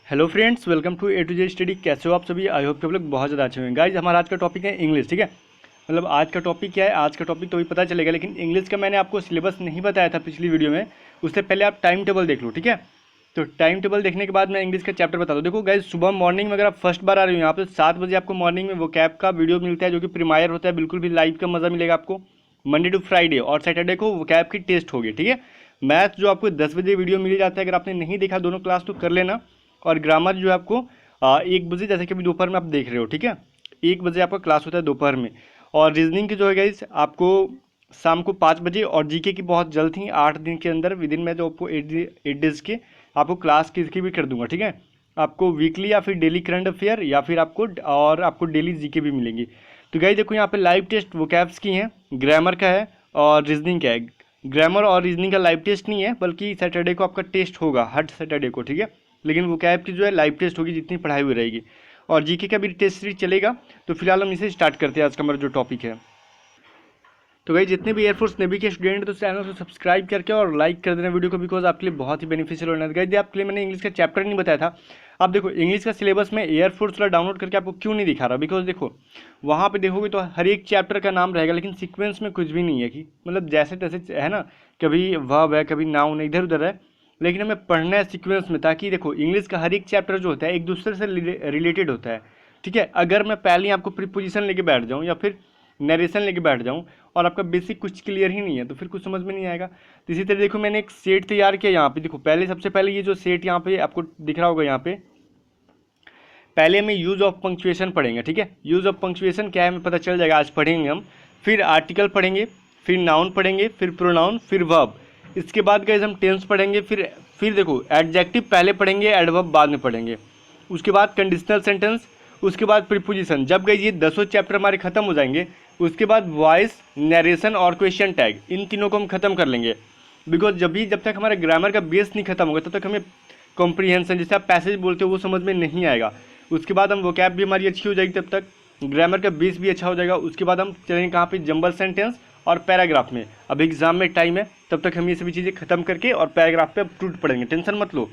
Hello friends, welcome to A to Z study. कैसे हो आप सभी? आई होप कि आप लोग बहुत ज़्यादा अच्छे होंगे। गाइज, हमारा आज का टॉपिक है इंग्लिश। ठीक है, मतलब आज का टॉपिक क्या है, आज का टॉपिक तो भी पता चलेगा, लेकिन इंग्लिश का मैंने आपको सिलेबस नहीं बताया था पिछली वीडियो में। उससे पहले आप टाइम टेबल देख लो। ठीक है, तो टाइम टेबल देखने के बाद मैं इंग्लिश का चैप्टर बता दूँ। देखो गाइज, सुबह मॉर्निंग में अगर आप फर्स्ट बार आ रहे हो यहाँ पे 7 बजे आपको मॉर्निंग में वो कैब का वीडियो मिलता है, जो कि प्रीमायर होता है। बिल्कुल भी लाइव का मज़ा मिलेगा आपको। मंडे टू फ्राइडे और सैटरडे को वो कैब की टेस्ट होगी। ठीक है, मैथ जो आपको 10 बजे वीडियो मिल जाता है, अगर आपने नहीं देखा दोनों क्लास तो कर लेना। और ग्रामर जो है आपको 1 बजे, जैसे कि अभी दोपहर में आप देख रहे हो। ठीक है, 1 बजे आपका क्लास होता है दोपहर में। और रीजनिंग की जो है गाइस आपको शाम को 5 बजे, और जीके की बहुत जल्द ही 8 दिन के अंदर विदिन में जो आपको 8 डेज के आपको क्लास की भी कर दूंगा। ठीक है, आपको वीकली या फिर डेली करंट अफेयर या फिर आपको डेली जीके भी मिलेंगी। तो गाइस देखो, यहाँ पे लाइव टेस्ट वोकैब्स की हैं, ग्रामर का है और रीजनिंग का है। ग्रामर और रीजनिंग का लाइव टेस्ट नहीं है, बल्कि सैटरडे को आपका टेस्ट होगा, हर सैटरडे को। ठीक है, लेकिन वो कैब की जो है लाइव टेस्ट होगी, जितनी पढ़ाई हुई रहेगी। और जीके का भी टेस्ट सीरीज चलेगा। तो फिलहाल हम इसे स्टार्ट करते हैं, आज का हमारा जो टॉपिक है। तो भाई, जितने भी एयरफोर्स नेवी के स्टूडेंट तो चैनल को सब्सक्राइब करके और लाइक कर देना वीडियो को, बिकॉज आपके लिए बहुत ही बेनिफिशियल होना है। गाइस, आपके लिए मैंने इंग्लिश का चैप्टर नहीं बताया था। आप देखो, इंग्लिश का सिलेबस में एयरफोर्स वाला डाउनलोड करके आपको क्यों नहीं दिखा रहा? बिकॉज देखो, वहाँ पे देखोगे तो हर एक चैप्टर का नाम रहेगा, लेकिन सीक्वेंस में कुछ भी नहीं है, कि मतलब जैसे तैसे है ना। कभी वर्ब है, कभी नाउन है, इधर उधर है। लेकिन हमें पढ़ना है सीक्वेंस में, ताकि देखो इंग्लिश का हर एक चैप्टर जो होता है एक दूसरे से रिलेटेड होता है। ठीक है, अगर मैं पहले ही आपको प्रीपोजिशन लेके बैठ जाऊँ या फिर नरेशन लेके बैठ जाऊँ और आपका बेसिक कुछ क्लियर ही नहीं है, तो फिर कुछ समझ में नहीं आएगा। तो इसी तरह देखो, मैंने एक सेट तैयार किया यहाँ पे। देखो, पहले सबसे पहले ये जो सेट यहाँ पे आपको दिख रहा होगा, यहाँ पे पहले हमें यूज ऑफ पंक्चुएशन पढ़ेंगे। ठीक है, यूज ऑफ पंक्चुएशन क्या है हमें पता चल जाएगा, आज पढ़ेंगे हम। फिर आर्टिकल पढ़ेंगे, फिर नाउन पढ़ेंगे, फिर प्रोनाउन, फिर वर्ब। इसके बाद गाइस हम टेंस पढ़ेंगे। फिर देखो, एडजेक्टिव पहले पढ़ेंगे, एडवर्ब बाद में पढ़ेंगे। उसके बाद कंडीशनल सेंटेंस, उसके बाद प्रीपोजिशन। जब गई ये 10 चैप्टर हमारे खत्म हो जाएंगे, उसके बाद वॉइस, नरेशन और क्वेश्चन टैग, इन तीनों को हम खत्म कर लेंगे। बिकॉज जब तक हमारे ग्रामर का बेस नहीं खत्म होगा, तब तक हमें कॉम्प्रीहेंशन, जैसे आप पैसेज बोलते हो, वो समझ में नहीं आएगा। उसके बाद हम वोकैब भी हमारी अच्छी हो जाएगी, तब तक ग्रामर का बेस भी अच्छा हो जाएगा। उसके बाद हम चलेंगे कहाँ पे? जंबल सेंटेंस और पैराग्राफ में। अब एग्जाम में टाइम है, तब तक हम ये सभी चीज़ें खत्म करके और पैराग्राफ पे अब टूट पड़ेंगे, टेंशन मत लो।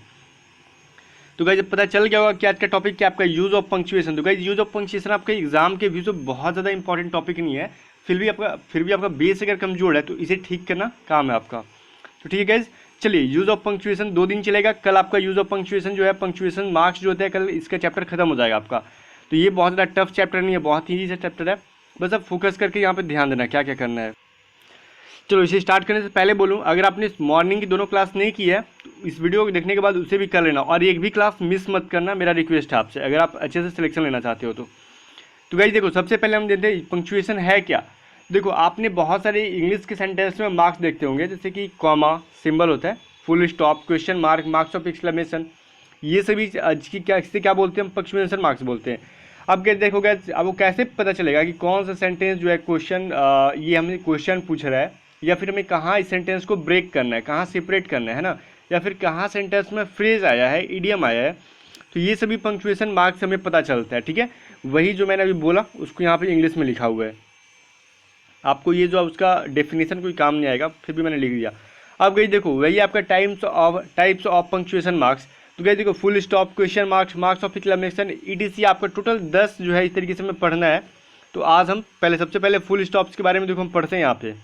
तो गाइस, जब पता चल गया होगा कि आज का टॉपिक क्या आपका यूज ऑफ पंक्चुएशन। तो गाइस, यूज ऑफ पंक्चुएशन आपके एग्जाम के व्यू से बहुत ज़्यादा इंपॉर्टेंट टॉपिक नहीं है। फिर भी आपका बेस अगर कमजोर है तो इसे ठीक करना काम है आपका। तो ठीक है गाइस, चलिए, यूज ऑफ पंक्चुएशन 2 दिन चलेगा। कल आपका यूज ऑफ पंक्चुएशन जो है, पंक्चुएशन मार्क्स जो होते हैं, कल इसका चैप्टर खत्म हो जाएगा आपका। तो ये बहुत ज़्यादा टफ चैप्टर नहीं है, बहुत ही ईजी सा चैप्टर है। बस अब फोकस करके यहाँ पे ध्यान देना क्या क्या करना है। चलो, इसे स्टार्ट करने से पहले बोलूँ, अगर आपने मॉर्निंग की दोनों क्लास नहीं की है तो इस वीडियो को देखने के बाद उसे भी कर लेना, और एक भी क्लास मिस मत करना, मेरा रिक्वेस्ट है आपसे, अगर आप अच्छे से सिलेक्शन लेना चाहते हो तो। गाइस देखो, सबसे पहले हम देखते हैं पंक्चुएशन है क्या। देखो, आपने बहुत सारे इंग्लिश के सेंटेंस में मार्क्स देखते होंगे, जैसे कि कॉमा सिंबल होता है, full stop, question mark, marks of exclamation. ये सभी इसे क्या बोलते हैं? हम पंक्चुएशन मार्क्स बोलते हैं। अब क्या देखोगे, अब वो कैसे पता चलेगा कि कौन सा सेंटेंस जो है क्वेश्चन, ये हमें क्वेश्चन पूछ रहा है, या फिर हमें कहाँ इस सेंटेंस को ब्रेक करना है, कहाँ सेपरेट करना है ना, या फिर कहाँ सेंटेंस में फ्रेज आया है, इडियम आया है। तो ये सभी पंक्चुएशन मार्क्स से हमें पता चलता है। ठीक है, वही जो मैंने अभी बोला उसको यहाँ पे इंग्लिश में लिखा हुआ है। आपको ये जो उसका डेफिनेशन कोई काम नहीं आएगा, फिर भी मैंने लिख दिया। अब गई देखो, वही आपका टाइप्स ऑफ पंक्चुएशन मार्क्स। तो गई देखो, full stop, question marks, marks of exclamation, etc, आपका टोटल 10 जो है इस तरीके से हमें पढ़ना है। तो आज हम सबसे पहले फुल स्टॉप्स के बारे में देखो हम पढ़ते हैं यहाँ पे।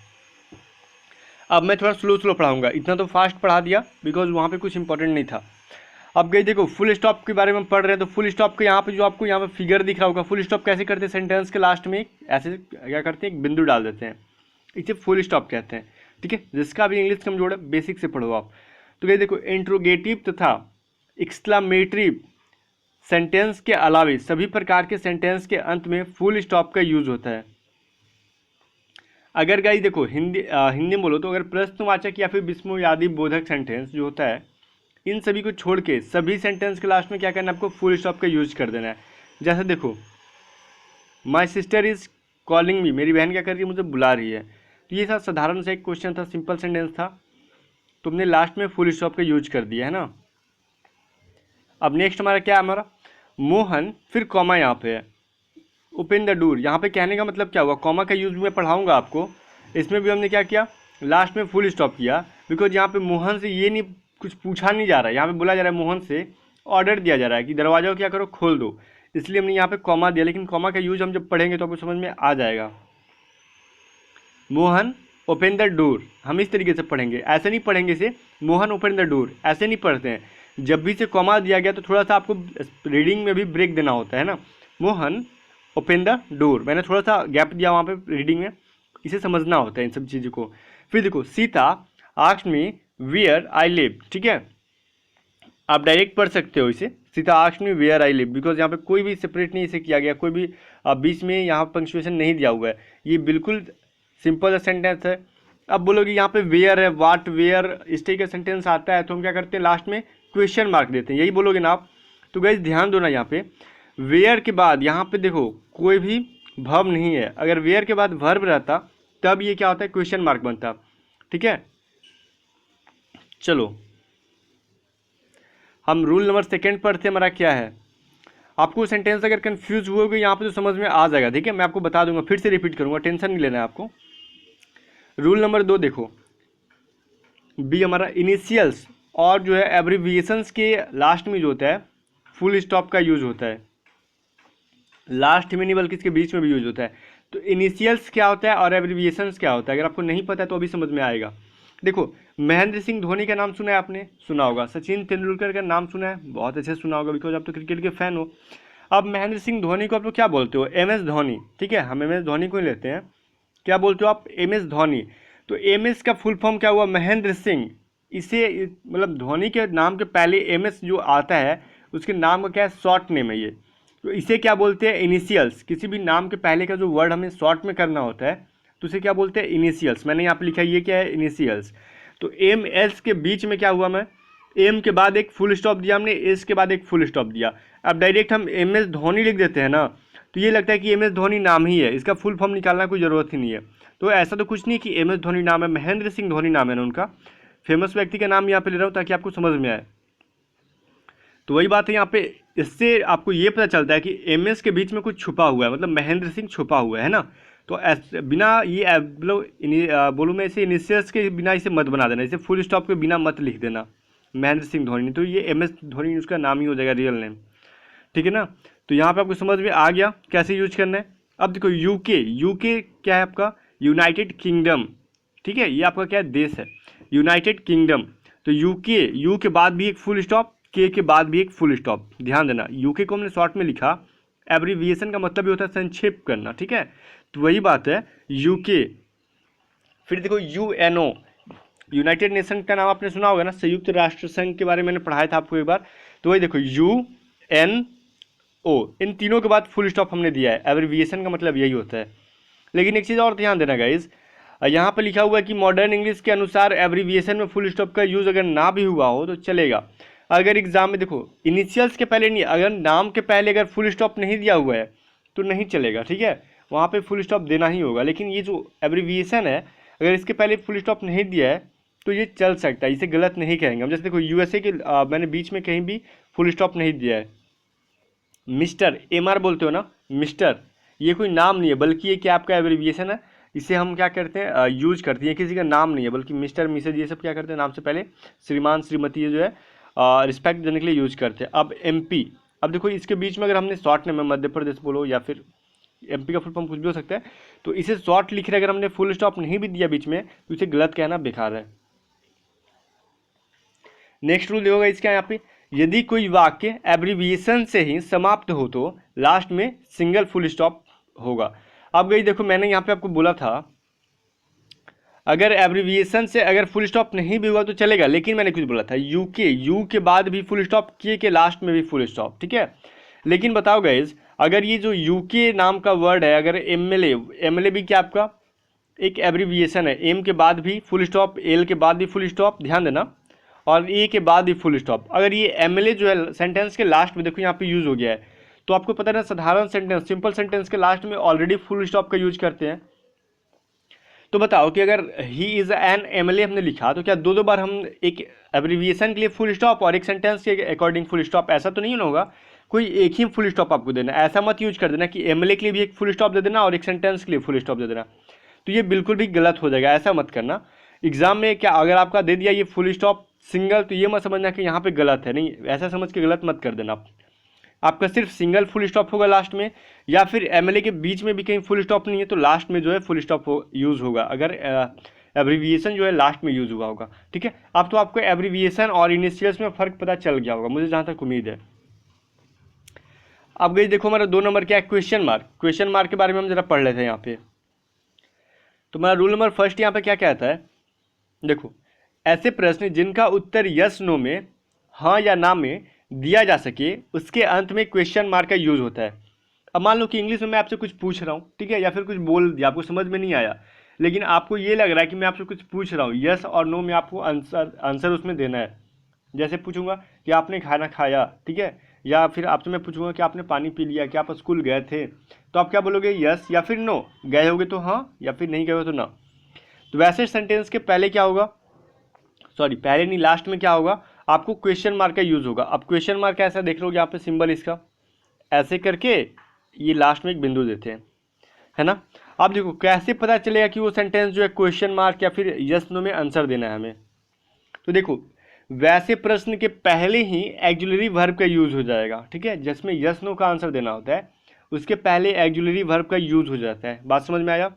अब मैं थोड़ा स्लो पढ़ाऊंगा, इतना तो फास्ट पढ़ा दिया बिकॉज वहाँ पे कुछ इंपॉर्टेंट नहीं था। अब गई देखो, फुल स्टॉप के बारे में हम पढ़ रहे हैं। तो फुल स्टॉप के यहाँ पे जो आपको यहाँ पे फिगर दिख रहा होगा, फुल स्टॉप कैसे करते हैं? सेंटेंस के लास्ट में ऐसे क्या करते हैं, एक बिंदु डाल देते हैं, इसे फुल स्टॉप कहते हैं। ठीक है, जिसका भी इंग्लिश कमजोर है बेसिक से पढ़ो आप। तो गई देखो, इंट्रोगेटिव तथा एक्सक्लामेटरी सेंटेंस के अलावा सभी प्रकार के सेंटेंस के अंत में फुल स्टॉप का यूज होता है। अगर गाइस देखो, हिंदी में बोलो तो अगर प्रश्नवाचक या फिर विस्मयादि बोधक सेंटेंस जो होता है, इन सभी को छोड़ के सभी सेंटेंस के लास्ट में क्या करना है? आपको फुल स्टॉप का यूज कर देना है। जैसे देखो, my sister is calling me, मेरी बहन क्या कर रही है? मुझे बुला रही है। तो ये साधारण सा एक क्वेश्चन था, सिंपल सेंटेंस था, तुमने लास्ट में फुल स्टॉप का यूज कर दिया है ना। अब नेक्स्ट हमारा क्या है? हमारा मोहन, फिर कॉमा यहाँ पे है, ओपन द डोर। यहाँ पे कहने का मतलब क्या हुआ? कॉमा का यूज मैं पढ़ाऊंगा आपको। इसमें भी हमने क्या किया? लास्ट में फुल स्टॉप किया, बिकॉज यहाँ पे मोहन से ये नहीं कुछ पूछा नहीं जा रहा है, यहाँ पे बोला जा रहा है मोहन से ऑर्डर दिया जा रहा है कि दरवाजा को क्या करो, खोल दो, इसलिए हमने यहाँ पे कॉमा दिया, लेकिन कॉमा का यूज हम जब पढ़ेंगे तो आपको समझ में आ जाएगा। मोहन ओपन द डोर, हम इस तरीके से पढ़ेंगे, ऐसे नहीं पढ़ेंगे इसे मोहन ओपन द डोर, ऐसे नहीं पढ़ते हैं। जब भी से कॉमा दिया गया तो थोड़ा सा आपको रीडिंग में भी ब्रेक देना होता है ना। मोहन ओपन द डोर, मैंने थोड़ा सा गैप दिया वहाँ पे रीडिंग में, इसे समझना होता है इन सब चीज़ों को। फिर देखो Sita asked me where I live, ठीक है, आप डायरेक्ट पढ़ सकते हो इसे, Sita asked me where I live, because यहाँ पे कोई भी सेपरेट नहीं इसे किया गया, कोई भी बीच में यहाँ पंक्चुएशन नहीं दिया हुआ है, ये बिल्कुल सिंपल सेंटेंस है। अब बोलोगे यहाँ पे वेयर है, वाट वेयर, इस टाइप का सेंटेंस आता है तो हम क्या करते हैं लास्ट में क्वेश्चन मार्क देते हैं, यही बोलोगे ना आप। तो गाइस ध्यान दो ना, यहाँ पे वेयर के बाद यहाँ पे देखो कोई भी वर्ब नहीं है, अगर वेयर के बाद वर्ब रहता तब ये क्या होता है, क्वेश्चन मार्क बनता, ठीक है। चलो हम रूल नंबर 2 पढ़ते, हमारा क्या है। आपको सेंटेंस अगर कंफ्यूज हुए यहाँ पे तो समझ में आ जाएगा, ठीक है, मैं आपको बता दूंगा, फिर से रिपीट करूंगा, टेंशन नहीं लेना है आपको। रूल नंबर 2 देखो, बी हमारा इनिशियल्स और जो है एब्रीविएशंस के लास्ट में जो होता है फुल स्टॉप का यूज होता है, लास्ट में नहीं बल्कि इसके बीच में भी यूज होता है। तो इनिशियल्स क्या होता है और एब्रीविएशंस क्या होता है, अगर आपको नहीं पता है तो अभी समझ में आएगा। देखो महेंद्र सिंह धोनी का नाम सुना है आपने, सुना होगा। सचिन तेंदुलकर का नाम सुना है, बहुत अच्छे सुना होगा बिकॉज आप तो क्रिकेट के फैन हो। अब महेंद्र सिंह धोनी को आप लोग क्या बोलते हो, एम एस धोनी, ठीक है, हम एम एस धोनी को ही लेते हैं। क्या बोलते हो आप, एम एस धोनी। तो एम एस का फुल फॉर्म क्या हुआ, महेंद्र सिंह। इसे मतलब धोनी के नाम के पहले एम एस जो आता है उसके नाम का क्या है, शॉर्ट नेम है ये, तो इसे क्या बोलते हैं, इनिशियल्स। किसी भी नाम के पहले का जो वर्ड हमें शॉर्ट में करना होता है तो उसे क्या बोलते हैं, इनिशियल्स। मैंने यहाँ पे लिखा है ये क्या है, इनिशियल्स। तो एम एस के बीच में क्या हुआ, मैं एम के बाद एक फुल स्टॉप दिया हमने, एस के बाद एक फुल स्टॉप दिया। अब डायरेक्ट हम एम एस धोनी लिख देते हैं ना, तो ये लगता है कि एम एस धोनी नाम ही है, इसका फुल फॉर्म निकालना कोई ज़रूरत ही नहीं है। तो ऐसा तो कुछ नहीं कि एम एस धोनी नाम है, महेंद्र सिंह धोनी नाम है ना उनका, फेमस व्यक्ति का नाम यहाँ पे ले रहा हूँ ताकि आपको समझ में आए। तो वही बात है यहाँ पे, इससे आपको ये पता चलता है कि एम एस के बीच में कुछ छुपा हुआ है, मतलब महेंद्र सिंह छुपा हुआ है ना। तो बिना ये बोलूँ मैं इसे इनिशियल्स के बिना इसे मत बना देना, इसे फुल स्टॉप के बिना मत लिख देना महेंद्र सिंह धोनी, तो ये एम एस धोनी उसका नाम ही हो जाएगा, रियल नेम, ठीक है ना। तो यहाँ पे आपको समझ में आ गया कैसे यूज करना है। अब देखो यूके, यूके क्या है आपका, यूनाइटेड किंगडम, ठीक है, ये आपका क्या है, देश है, यूनाइटेड किंगडम। तो यूके, यू के बाद भी एक फुल स्टॉप, के बाद भी एक फुल स्टॉप, ध्यान देना। यूके को हमने शॉर्ट में लिखा, एब्रीविएशन का मतलब ये होता है संक्षेप करना, ठीक है, तो वही बात है यूके। फिर देखो यूएनओ, यूनाइटेड नेशन का नाम आपने सुना होगा ना, संयुक्त राष्ट्र संघ के बारे में मैंने पढ़ाया था आपको एक बार। तो वही देखो यूएनओ, इन तीनों के बाद फुल स्टॉप हमने दिया है, एब्रीविएशन का मतलब यही होता है। लेकिन एक चीज़ और ध्यान देना गाइज, यहाँ पर लिखा हुआ है कि मॉडर्न इंग्लिश के अनुसार एब्रीविएशन में फुल स्टॉप का यूज़ अगर ना भी हुआ हो तो चलेगा। अगर एग्जाम में देखो इनिशियल्स के पहले नहीं, अगर नाम के पहले अगर फुल स्टॉप नहीं दिया हुआ है तो नहीं चलेगा, ठीक है, वहाँ पे फुल स्टॉप देना ही होगा। लेकिन ये जो एब्रीविएशन है अगर इसके पहले फुल स्टॉप नहीं दिया है तो ये चल सकता है, इसे गलत नहीं कहेंगे हम। जैसे देखो यूएसए के मैंने बीच में कहीं भी फुल स्टॉप नहीं दिया है। मिस्टर, एम आर बोलते हो ना, मिस्टर, ये कोई नाम नहीं है बल्कि ये क्या आपका एब्रीविएशन है, इसे हम क्या करते हैं यूज करते हैं, किसी का नाम नहीं है बल्कि मिस्टर मिसेज ये सब क्या करते हैं, नाम से पहले श्रीमान श्रीमती ये जो है रिस्पेक्ट देने के लिए यूज करते हैं। अब एमपी, अब देखो इसके बीच में अगर हमने शॉर्ट नेम है, मध्य प्रदेश बोलो या फिर एमपी का फुल फॉर्म कुछ भी हो सकता है, तो इसे शॉर्ट लिख रहे अगर हमने फुल स्टॉप नहीं भी दिया बीच में तो इसे गलत कहना बेकार है। नेक्स्ट रूल होगा इसका यहाँ पे, यदि कोई वाक्य एब्रीविएशन से ही समाप्त हो तो लास्ट में सिंगल फुल स्टॉप होगा। अब गई देखो मैंने यहाँ पे आपको बोला था अगर एब्रीविएशन से अगर फुल स्टॉप नहीं भी हुआ तो चलेगा, लेकिन मैंने कुछ बोला था यूके, यू के बाद भी फुल स्टॉप, के लास्ट में भी फुल स्टॉप, ठीक है। लेकिन बताओ गाइज अगर ये जो यूके नाम का वर्ड है, अगर एमएलए, एमएलए भी क्या आपका एक एब्रीविएशन है, एम के बाद भी फुल स्टॉप, एल के बाद भी फुल स्टॉप, ध्यान देना, और ए के बाद भी फुल स्टॉप। अगर ये एमएलए जो है सेंटेंस के लास्ट में देखो यहाँ पे यूज हो गया है, तो आपको पता है ना साधारण सेंटेंस, सिंपल सेंटेंस के लास्ट में ऑलरेडी फुल स्टॉप का यूज करते हैं। तो बताओ कि अगर ही इज़ एन एमएलए हमने लिखा तो क्या दो दो बार हम एक एब्रीविएशन के लिए फुल स्टॉप और एक सेंटेंस के अकॉर्डिंग फुल स्टॉप, ऐसा तो नहीं होगा, कोई एक ही फुल स्टॉप आपको देना, ऐसा मत यूज कर देना कि एमएलए के लिए भी एक फुल स्टॉप दे देना और एक सेंटेंस के लिए फुल स्टॉप दे देना, तो ये बिल्कुल भी गलत हो जाएगा, ऐसा मत करना। एग्जाम में क्या अगर आपका दे दिया ये फुल स्टॉप सिंगल, तो ये मत समझना कि यहाँ पे गलत है, नहीं, ऐसा समझ के गलत मत कर देना आप। आपका सिर्फ सिंगल फुल स्टॉप होगा लास्ट में, या फिर एमएलए के बीच में भी कहीं फुल स्टॉप नहीं है तो लास्ट में जो है फुल स्टॉप यूज़ होगा, अगर एब्रीविएशन जो है लास्ट में यूज़ हुआ होगा। ठीक है, अब तो आपको एब्रीविएशन और इनिशियल्स में फ़र्क पता चल गया होगा, मुझे जहाँ तक उम्मीद है। अब गई देखो हमारा 2 नंबर क्या है, क्वेश्चन मार्क। क्वेश्चन मार्क के बारे में हम जरा पढ़ लेते हैं यहाँ पे। तो हमारा रूल नंबर फर्स्ट यहाँ पे क्या कहता है, देखो, ऐसे प्रश्न जिनका उत्तर यस नो में, हाँ या ना में दिया जा सके, उसके अंत में क्वेश्चन मार्क का यूज होता है। अब मान लो कि इंग्लिश में मैं आपसे कुछ पूछ रहा हूँ, ठीक है, या फिर कुछ बोल दिया, आपको समझ में नहीं आया, लेकिन आपको ये लग रहा है कि मैं आपसे कुछ पूछ रहा हूँ, यस और नो में आपको आंसर उसमें देना है। जैसे पूछूंगा कि आपने खाना खाया, ठीक है, या फिर आपसे मैं पूछूंगा कि आपने पानी पी लिया, कि आप स्कूल गए थे, तो आप क्या बोलोगे, यस या फिर नो। गए होगे तो हाँ, या फिर नहीं गए हो तो ना। तो वैसे सेंटेंस के पहले क्या होगा, सॉरी पहले नहीं, लास्ट में क्या होगा, आपको क्वेश्चन मार्क का यूज होगा। अब क्वेश्चन मार्क ऐसा देख लो यहाँ पे सिंबल इसका ऐसे करके ये लास्ट में एक बिंदु देते हैं, है ना। अब देखो कैसे पता चलेगा कि वो सेंटेंस जो है क्वेश्चन मार्क या फिर यस नो में आंसर देना है हमें। तो देखो वैसे प्रश्न के पहले ही एक्जुलरी वर्ब का यूज हो जाएगा, ठीक है, जिसमें यस नो का आंसर देना होता है उसके पहले एक्जुलरी वर्ब का यूज हो जाता है। बात समझ में आया।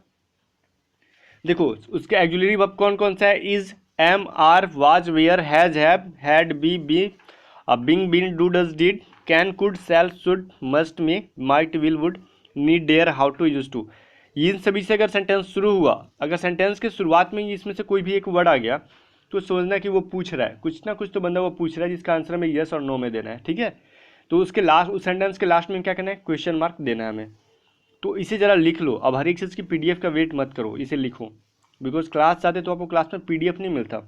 देखो उसके एक्जुलरी वर्ब कौन कौन सा है, is, am, are, was, were, has, have, had, be, being, been, do, does, did, can, could, shall, should, must, may, might, will, would, need, dare, ought to, used to. इन सभी से अगर sentence शुरू हुआ, अगर सेंटेंस के शुरुआत में ही इसमें से कोई भी एक वर्ड आ गया तो सोचना कि वो पूछ रहा है, कुछ ना कुछ तो बंदा वो पूछ रहा है जिसका आंसर हमें यस और नो में देना है। ठीक है, तो उसके लास्ट, उस सेंटेंस के लास्ट में क्या करना है, क्वेश्चन मार्क देना है हमें। तो इसे ज़रा लिख लो। अब हर एक चीज़ की पीडीएफ का वेट मत करो, इसे लिखो, बिकॉज क्लास चाहते तो आपको क्लास में पीडीएफ नहीं मिलता।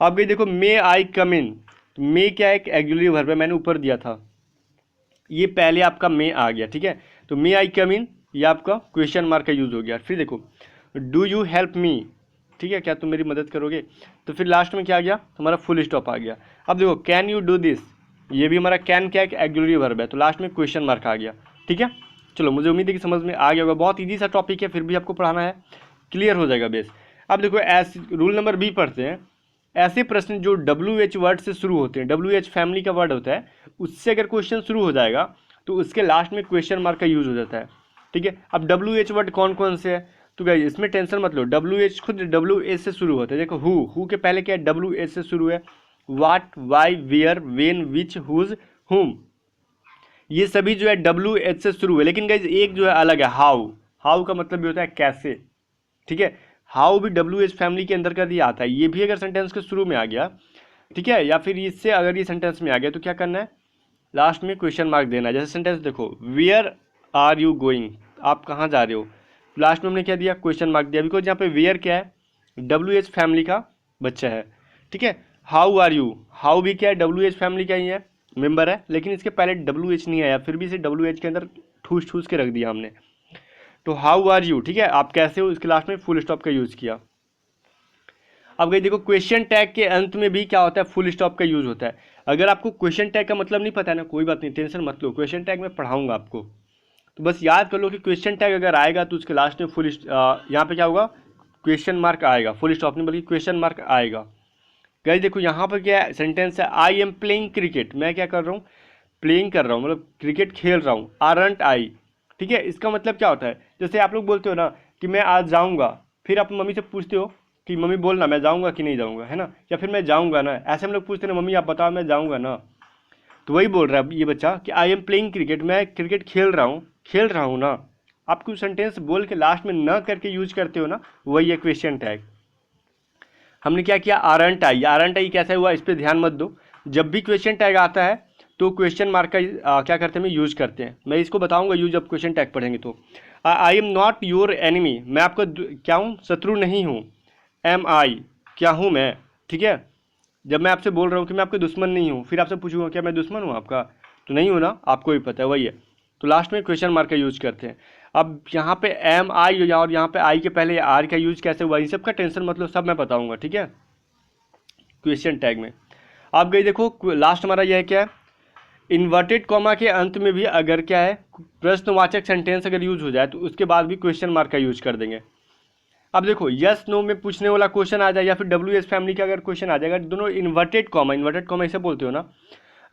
अब गई देखो मे आई कम इन, मे क्या है, एक एक्जुलरी वर्ब है, मैंने ऊपर दिया था, ये पहले आपका मे आ गया। ठीक है, तो मे आई कम इन, ये आपका क्वेश्चन मार्क का यूज़ हो गया। फिर देखो डू यू हेल्प मी, ठीक है, क्या तुम मेरी मदद करोगे, तो फिर लास्ट में क्या आ गया, हमारा फुल स्टॉप आ गया। अब देखो कैन यू डू दिस, ये भी हमारा कैन क्या है, एक्जुलरी वर्ब है, तो लास्ट में क्वेश्चन मार्क आ गया। ठीक है, चलो मुझे उम्मीद है कि समझ में आ गया होगा, बहुत ईजी सा टॉपिक है, फिर भी आपको पढ़ाना है, क्लियर हो जाएगा बेस। अब देखो ऐसे रूल नंबर बी पढ़ते हैं, ऐसे प्रश्न जो WH वर्ड से शुरू होते हैं, WH फैमिली का वर्ड होता है, उससे अगर क्वेश्चन शुरू हो जाएगा तो उसके लास्ट में क्वेश्चन मार्क का यूज हो जाता है। ठीक है, अब WH वर्ड कौन कौन से है, तो गाइस इसमें टेंशन मत लो, WH खुद WH से शुरू होता है। देखो हु के पहले क्या है, WH से शुरू है, what, why, where, when, which, whose, whom, ये सभी जो है WH से शुरू है। लेकिन गाइस एक जो है अलग है, हाउ, हाउ का मतलब भी होता है कैसे। ठीक है, हाउ भी WH फैमिली के अंदर का ही आता है, ये भी अगर सेंटेंस के शुरू में आ गया, ठीक है, या फिर इससे अगर ये सेंटेंस में आ गया तो क्या करना है, लास्ट में क्वेश्चन मार्क देना है। जैसे सेंटेंस देखो, वेयर आर यू गोइंग, आप कहाँ जा रहे हो, लास्ट में हमने क्या दिया, क्वेश्चन मार्क दिया, बिकॉज यहाँ पे वेयर क्या है, WH फैमिली का बच्चा है। ठीक है, हाउ आर यू, हाउ भी क्या है, WH फैमिली का ही है, मेंबर है, लेकिन इसके पहले WH नहीं आया, फिर भी इसे WH के अंदर ठूस ठूस के रख दिया हमने। तो हाउ आर यू, ठीक है, आप कैसे हो, इसके लास्ट में फुल स्टॉप का यूज़ किया। अब गई देखो क्वेश्चन टैग के अंत में भी क्या होता है, फुल स्टॉप का यूज़ होता है। अगर आपको क्वेश्चन टैग का मतलब नहीं पता है ना, कोई बात नहीं, टेंशन मत लो, क्वेश्चन टैग में पढ़ाऊंगा आपको, तो बस याद कर लो कि क्वेश्चन टैग अगर आएगा तो उसके लास्ट में यहाँ पे क्या होगा, क्वेश्चन मार्क आएगा, फुल स्टॉप नहीं बल्कि क्वेश्चन मार्क आएगा। गाइस देखो यहाँ पर क्या है, सेंटेंस है, आई एम प्लेइंग क्रिकेट, मैं क्या कर रहा हूँ, प्लेइंग कर रहा हूँ, मतलब क्रिकेट खेल रहा हूँ, आरंट आई। ठीक है, इसका मतलब क्या होता है, जैसे आप लोग बोलते हो ना कि मैं आज जाऊँगा, फिर आप मम्मी से पूछते हो कि मम्मी बोलना मैं जाऊँगा कि नहीं जाऊँगा, है ना, या फिर मैं जाऊँगा ना, ऐसे हम लोग पूछते हैं ना, मम्मी आप बताओ मैं जाऊँगा ना। तो वही बोल रहा है ये बच्चा कि आई एम प्लेइंग क्रिकेट, मैं क्रिकेट खेल रहा हूँ ना। आप कुछ सेंटेंस बोल के लास्ट में न करके यूज करते हो ना, वही है क्वेश्चन टैग। हमने क्या किया, आरंट आई, आरंट आई कैसा हुआ, इस पर ध्यान मत दो, जब भी क्वेश्चन टैग आता है तो क्वेश्चन मार्क का क्या करते हैं, यूज करते हैं। मैं इसको बताऊंगा यूज जब क्वेश्चन टैग पढ़ेंगे। तो I am not your enemy, मैं आपका क्या हूँ, शत्रु नहीं हूँ। एम आई, क्या हूँ मैं, ठीक है, जब मैं आपसे बोल रहा हूँ कि मैं आपके दुश्मन नहीं हूँ, फिर आपसे पूछूंगा क्या मैं दुश्मन हूँ आपका, तो नहीं हूँ ना, आपको भी पता है, वही है। तो लास्ट में क्वेश्चन मार्क का यूज करते हैं। अब यहाँ पे एम आई और यहाँ पे आई के पहले आर का यूज कैसे हुआ, इन सब का टेंशन मतलब सब मैं बताऊंगा, ठीक है, क्वेश्चन टैग में। आप गई देखो लास्ट हमारा यह है क्या है, इन्वर्टेड कॉमा के अंत में भी अगर क्या है, प्रश्नवाचक सेंटेंस अगर यूज हो जाए तो उसके बाद भी क्वेश्चन मार्क का यूज कर देंगे। अब देखो यस नो में पूछने वाला क्वेश्चन आ जाए या फिर WS फैमिली का अगर क्वेश्चन आ जाएगा, दोनों इन्वर्टेड कॉमा ऐसे बोलते हो ना,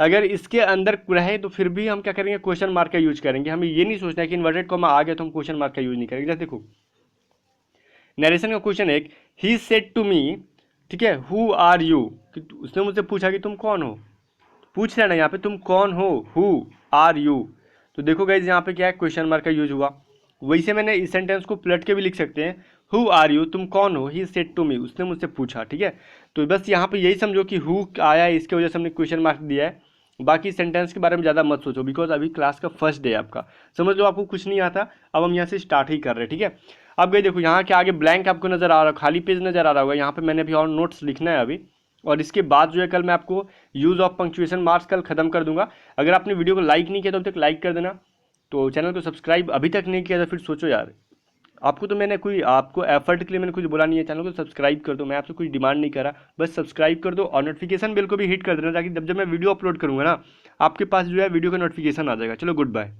अगर इसके अंदर रहे तो फिर भी हम क्या करेंगे, क्वेश्चन मार्क का यूज करेंगे। हमें ये नहीं सोचना है कि इन्वर्टेड कॉमा आ गया तो हम क्वेश्चन मार्क का यूज नहीं करेंगे। जैसे देखो नरेशन का क्वेश्चन एक, ही सेड टू मी, ठीक है, हु आर यू, उसने मुझसे पूछा कि तुम कौन हो, पूछ रहे ना यहाँ पे तुम कौन हो, हु आर यू। तो देखो गाइज यहाँ पे क्या है, क्वेश्चन मार्क का यूज हुआ। वैसे मैंने इस सेंटेंस को पलट के भी लिख सकते हैं, हु आर यू, तुम कौन हो, ही सेड टू मी, उसने मुझसे पूछा, ठीक है। तो बस यहाँ पे यही समझो कि हु आया है, इसके वजह से हमने क्वेश्चन मार्क दिया है। बाकी सेंटेंस के बारे में ज़्यादा मत सोचो, बिकॉज अभी क्लास का फर्स्ट डे है आपका, समझ लो आपको कुछ नहीं आता। अब हम यहाँ से स्टार्ट ही कर रहे हैं, ठीक है। अब गई देखो यहाँ के आगे ब्लैंक आपको नजर आ रहा, खाली पेज नजर आ रहा होगा, यहाँ पे मैंने अभी और नोट्स लिखना है अभी, और इसके बाद जो है कल मैं आपको यूज़ ऑफ पंक्चुएशन मार्क्स कल खत्म कर दूंगा। अगर आपने वीडियो को लाइक नहीं किया तो अभी तक लाइक कर देना, तो चैनल को सब्सक्राइब अभी तक नहीं किया तो फिर सोचो यार, आपको तो मैंने कोई आपको एफर्ट के लिए मैंने कुछ बोला नहीं है, चैनल को सब्सक्राइब कर दो, मैं आपसे कुछ डिमांड नहीं कर रहा, बस सब्सक्राइब कर दो और नोटिफिकेशन बेल को भी हिट कर देना, ताकि जब जब मैं वीडियो अपलोड करूँगा ना आपके पास जो है वीडियो का नोटिफिकेशन आ जाएगा। चलो गुड बाय।